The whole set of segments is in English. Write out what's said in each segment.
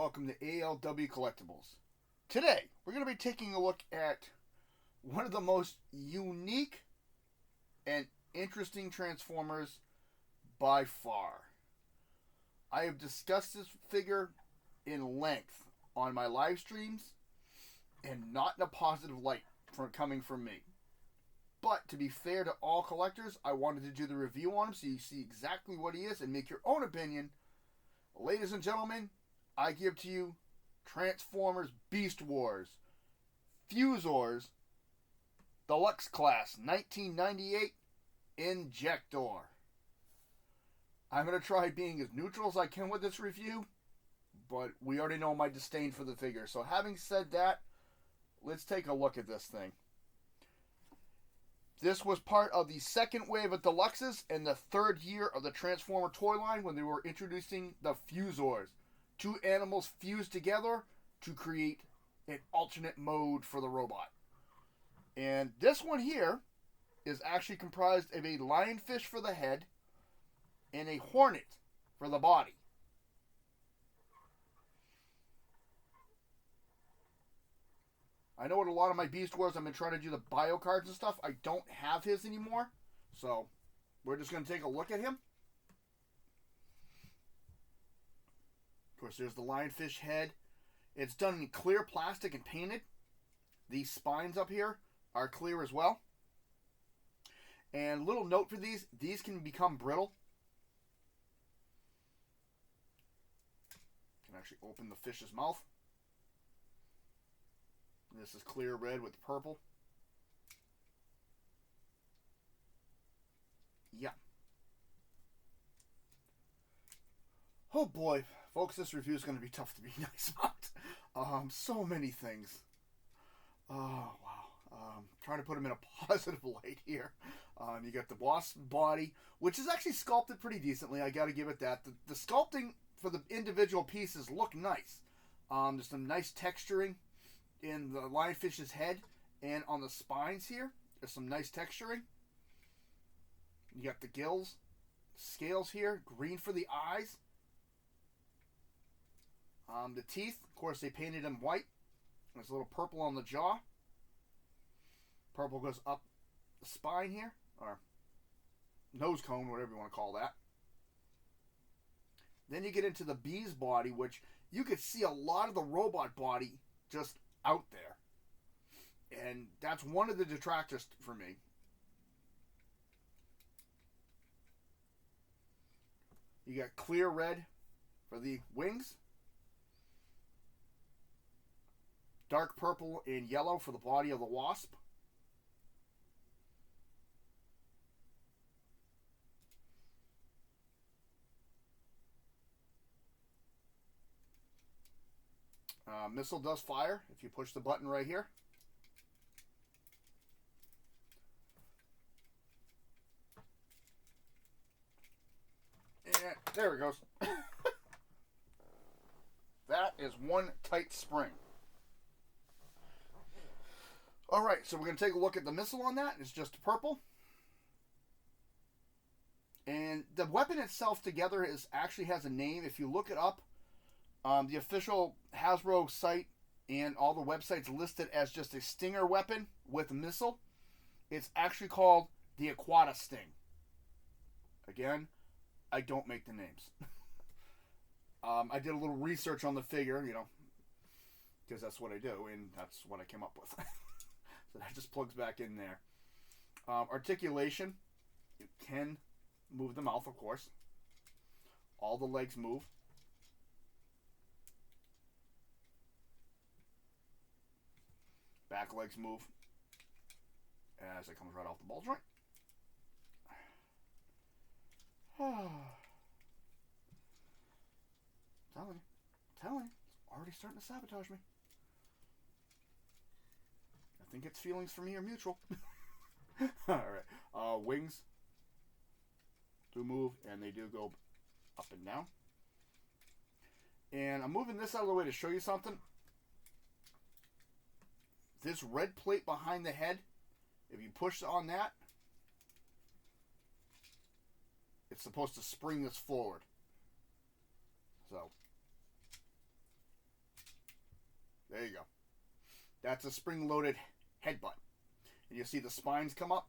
welcome to ALW Collectibles. Today, we're going to be taking a look at one of the most unique and interesting Transformers by far. I have discussed this figure in length on my live streams and not in a positive light coming from me. But to be fair to all collectors, I wanted to do the review on him so you see exactly what he is and make your own opinion. Ladies and gentlemen, I give to you Transformers Beast Wars Fuzors Deluxe Class 1998 Injector. I'm going to try being as neutral as I can with this review, but we already know my disdain for the figure. So having said that, let's take a look at this thing. This was part of the second wave of Deluxes and the third year of the Transformer toy line when they were introducing the Fuzors. Two animals fused together to create an alternate mode for the robot. And this one here is actually comprised of a lionfish for the head and a hornet for the body. I know with a lot of my Beast Wars, I've been trying to do the bio cards and stuff. I don't have his anymore. So, we're just going to take a look at him. Of course, there's the lionfish head. It's done in clear plastic and painted. These spines up here are clear as well. And little note for these can become brittle. Can actually open the fish's mouth. This is clear red with purple. Yeah. Oh boy, folks, this review is going to be tough to be nice about. So many things. Oh, wow. Trying to put them in a positive light here. You got the boss body, which is actually sculpted pretty decently. I got to give it that. The sculpting for the individual pieces look nice. There's some nice texturing in the lionfish's head and on the spines here. There's some nice texturing. You got the gills, scales here, green for the eyes. The teeth, of course, they painted them white. There's a little purple on the jaw. Purple goes up the spine here, or nose cone, whatever you want to call that. Then you get into the bee's body, which you could see a lot of the robot body just out there. And that's one of the detractors for me. You got clear red for the wings. Dark purple and yellow for the body of the wasp. Missile does fire if you push the button right here. And there it goes. That is one tight spring. Alright, so we're going to take a look at the missile on that. It's just purple. And the weapon itself together actually has a name. If you look it up, the official Hasbro site and all the websites listed as just a Stinger weapon with a missile. It's actually called the Aquata Sting. Again, I don't make the names. I did a little research on the figure, because that's what I do, and that's what I came up with. So that just plugs back in there. Articulation, you can move the mouth, of course. All the legs move. Back legs move as it comes right off the ball joint. Telling you, it's already starting to sabotage me. I think its feelings for me are mutual. Alright, wings do move, and they do go up and down. And I'm moving this out of the way to show you something. This red plate behind the head, if you push on that, it's supposed to spring this forward. So, There you go. That's a spring-loaded headbutt. And you see the spines come up.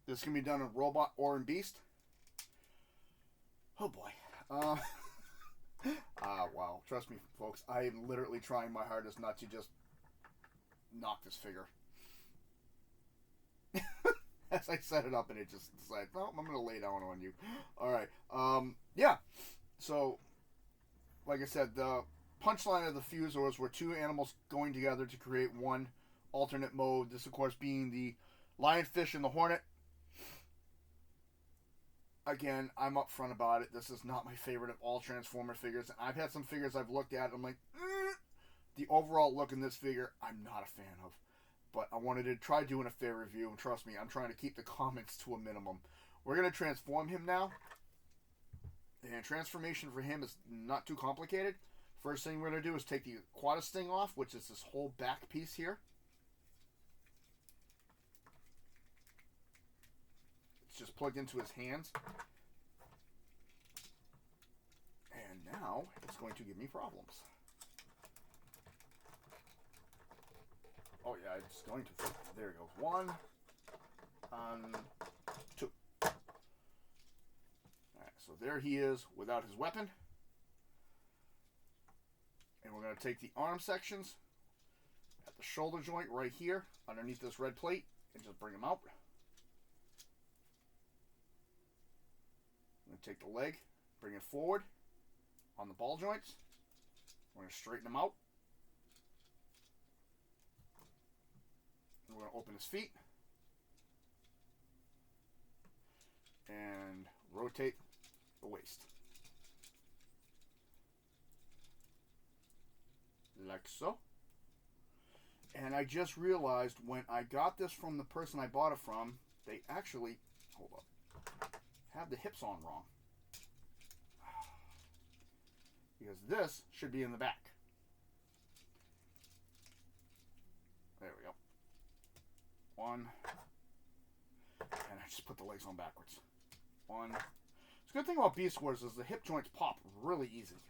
This can be done in Robot or in Beast. Oh boy. Wow. Trust me, folks. I am literally trying my hardest not to just knock this figure. As I set it up and it just decided, no, I'm going to lay down on you. Alright. Yeah. So, like I said, the punchline of the Fuzors were two animals going together to create one alternate mode. This, of course, being the lionfish and the hornet. Again, I'm upfront about it. This is not my favorite of all Transformer figures. I've had some figures I've looked at. I'm like, the overall look in this figure, I'm not a fan of. But I wanted to try doing a fair review. And trust me, I'm trying to keep the comments to a minimum. We're going to transform him now. And transformation for him is not too complicated. First thing we're going to do is take the quad sting off, which is this whole back piece here. It's just plugged into his hands. And now it's going to give me problems. Oh yeah, it's going to. There it goes. 1, 2. Alright, so there he is without his weapon. And we're going to take the arm sections at the shoulder joint right here underneath this red plate and just bring them out. I'm going to take the leg, bring it forward on the ball joints. We're going to straighten them out. And we're going to open his feet. And rotate the waist. Like so. And I just realized when I got this from the person I bought it from, they actually, hold up, have the hips on wrong. Because this should be in the back. There we go. 1. And I just put the legs on backwards. 1. The good thing about Beast Wars is the hip joints pop really easy.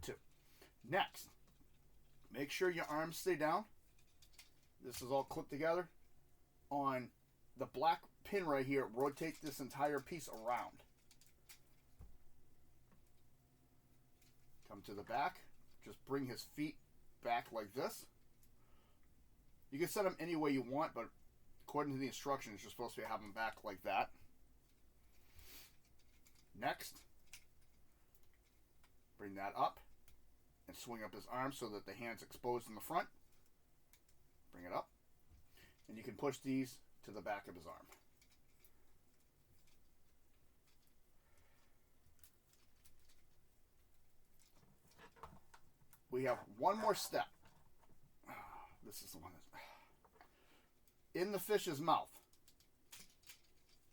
2. Next, make sure your arms stay down. This is all clipped together. On the black pin right here, rotate this entire piece around. Come to the back. Just bring his feet back like this. You can set them any way you want, but according to the instructions, you're supposed to have them back like that. Next, bring that up and swing up his arms so that the hand's exposed in the front. Bring it up. And you can push these to the back of his arm. We have one more step. This is the one that's... In the fish's mouth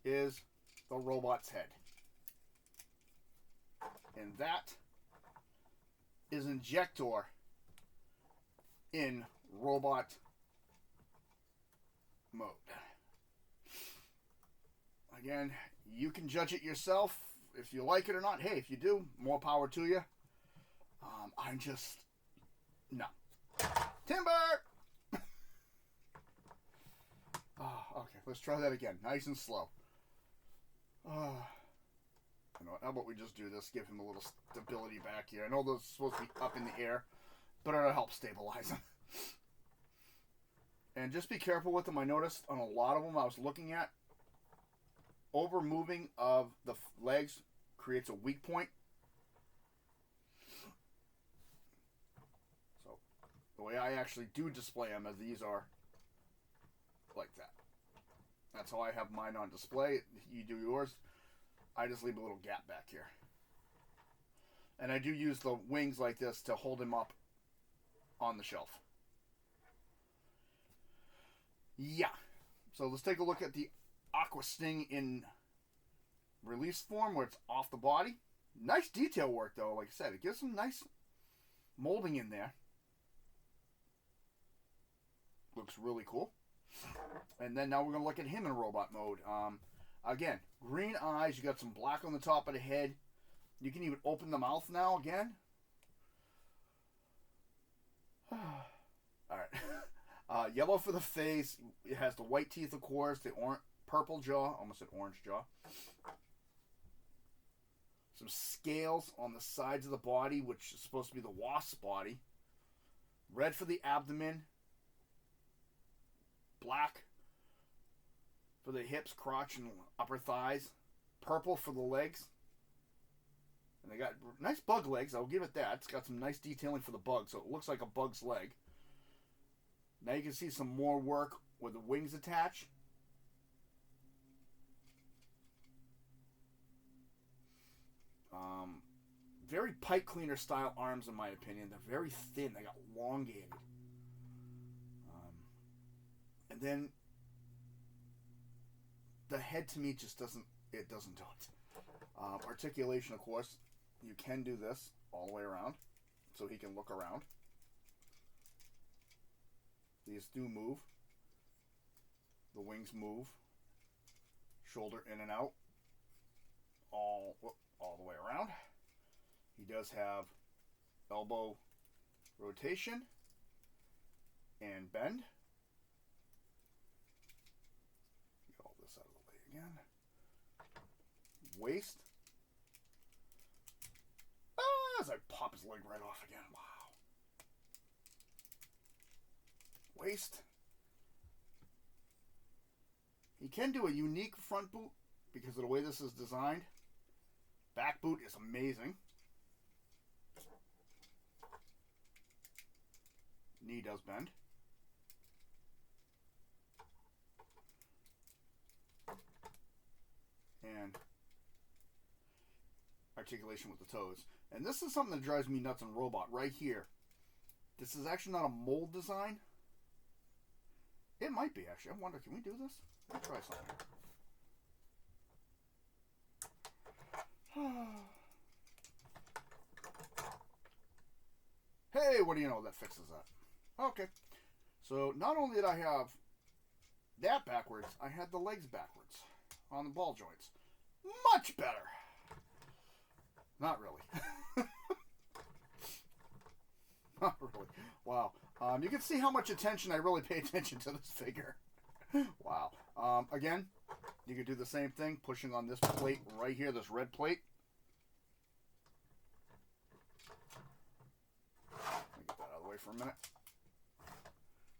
is the robot's head. And that is Injector in robot mode. Again, you can judge it yourself if you like it or not. Hey, if you do, more power to you. I'm just... No. Timber! Oh, okay, let's try that again. Nice and slow. You know what, how about we just do this? Give him a little stability back here. I know those are supposed to be up in the air, but it'll help stabilize him. And just be careful with them. I noticed on a lot of them I was looking at, over moving of the legs creates a weak point. So the way I actually do display them is these are like that. That's how I have mine on display. You do yours. I just leave a little gap back here. And I do use the wings like this to hold him up on the shelf. Yeah. So let's take a look at the Aqua Sting in release form where it's off the body. Nice detail work though, like I said. It gives some nice molding in there. Looks really cool. And then now we're going to look at him in robot mode. Again, green eyes. You got some black on the top of the head. You can even open the mouth now again. All right. Yellow for the face. It has the white teeth, of course. The purple jaw. Almost said orange jaw. Some scales on the sides of the body, which is supposed to be the wasp's body. Red for the abdomen. Black for the hips, crotch, and upper thighs. Purple for the legs. And they got nice bug legs. I'll give it that. It's got some nice detailing for the bug, so it looks like a bug's leg. Now you can see some more work where the wings attach. Very pipe cleaner style arms, in my opinion. They're very thin. They got elongated. And then the head to me just doesn't do it. Articulation, of course. You can do this all the way around, so he can look around. These do move. The wings move. Shoulder in and out. All the way around. He does have elbow rotation and bend. Get all this out of the way again. Waist. As I pop his leg right off again. Wow. Waist. He can do a unique front boot because of the way this is designed. Back boot is amazing. Knee does bend. And articulation with the toes. And this is something that drives me nuts in Robot right here. This is actually not a mold design. It might be, actually. I wonder, can we do this? Let's try something. Hey, what do you know? That fixes that. Okay. So, not only did I have that backwards, I had the legs backwards on the ball joints. Much better. Not really. Not really. Wow. You can see how much attention I really pay attention to this figure. Wow. Again, you can do the same thing, pushing on this plate right here, this red plate. Let me get that out of the way for a minute.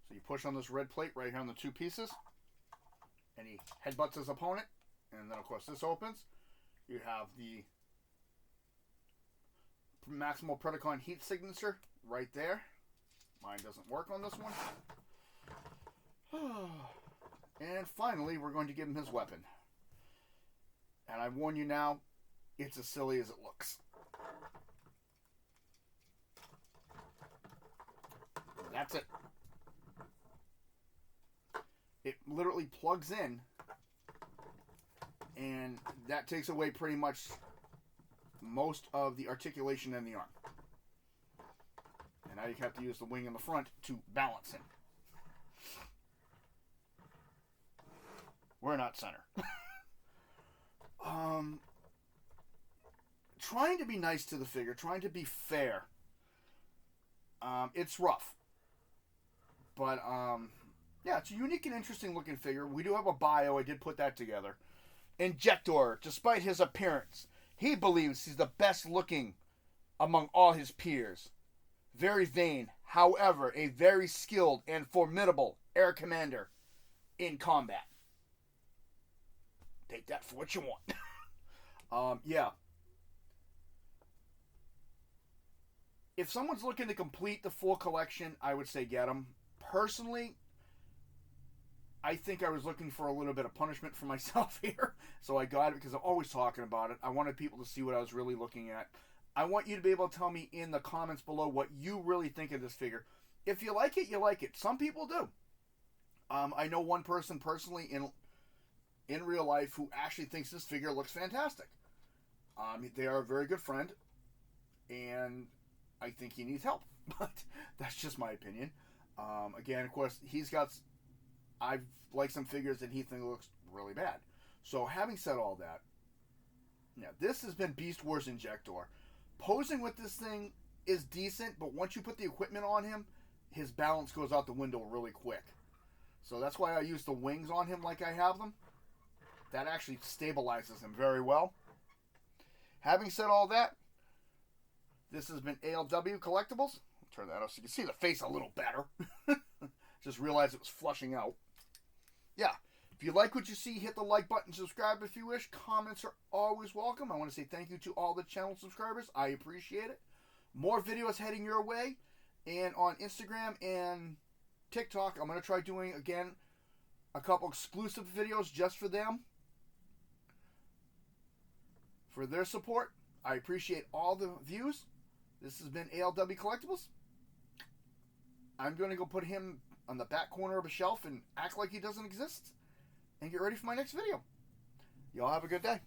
So you push on this red plate right here on the two pieces, and he headbutts his opponent, and then of course this opens. You have the Maximal Predacon heat signature right there. Mine doesn't work on this one. And finally, we're going to give him his weapon. And I warn you now, it's as silly as it looks. That's it. It literally plugs in, and that takes away pretty much most of the articulation in the arm. And now you have to use the wing in the front to balance him. We're not center. Trying to be nice to the figure, trying to be fair. It's rough. But, yeah, it's a unique and interesting looking figure. We do have a bio. I did put that together. Injector, despite his appearance, he believes he's the best looking among all his peers. Very vain, however, a very skilled and formidable air commander in combat. Take that for what you want. Yeah. If someone's looking to complete the full collection, I would say get him. Personally, I think I was looking for a little bit of punishment for myself here. So I got it because I'm always talking about it. I wanted people to see what I was really looking at. I want you to be able to tell me in the comments below what you really think of this figure. If you like it, you like it. Some people do. I know one person personally in real life who actually thinks this figure looks fantastic. They are a very good friend, and I think he needs help. But that's just my opinion. Again, of course, I've liked some figures that he thinks looks really bad. So having said all that, yeah, this has been Beast Wars Injector. Posing with this thing is decent, but once you put the equipment on him, his balance goes out the window really quick. So that's why I use the wings on him like I have them. That actually stabilizes him very well. Having said all that, this has been ALW Collectibles. I'll turn that up so you can see the face a little better. Just realized it was flushing out. Yeah, if you like what you see, hit the like button, subscribe if you wish. Comments are always welcome. I want to say thank you to all the channel subscribers. I appreciate it. More videos heading your way. And on Instagram and TikTok, I'm going to try doing, again, a couple exclusive videos just for them. For their support. I appreciate all the views. This has been ALW Collectibles. I'm going to go put him on the back corner of a shelf and act like he doesn't exist. And get ready for my next video. Y'all have a good day.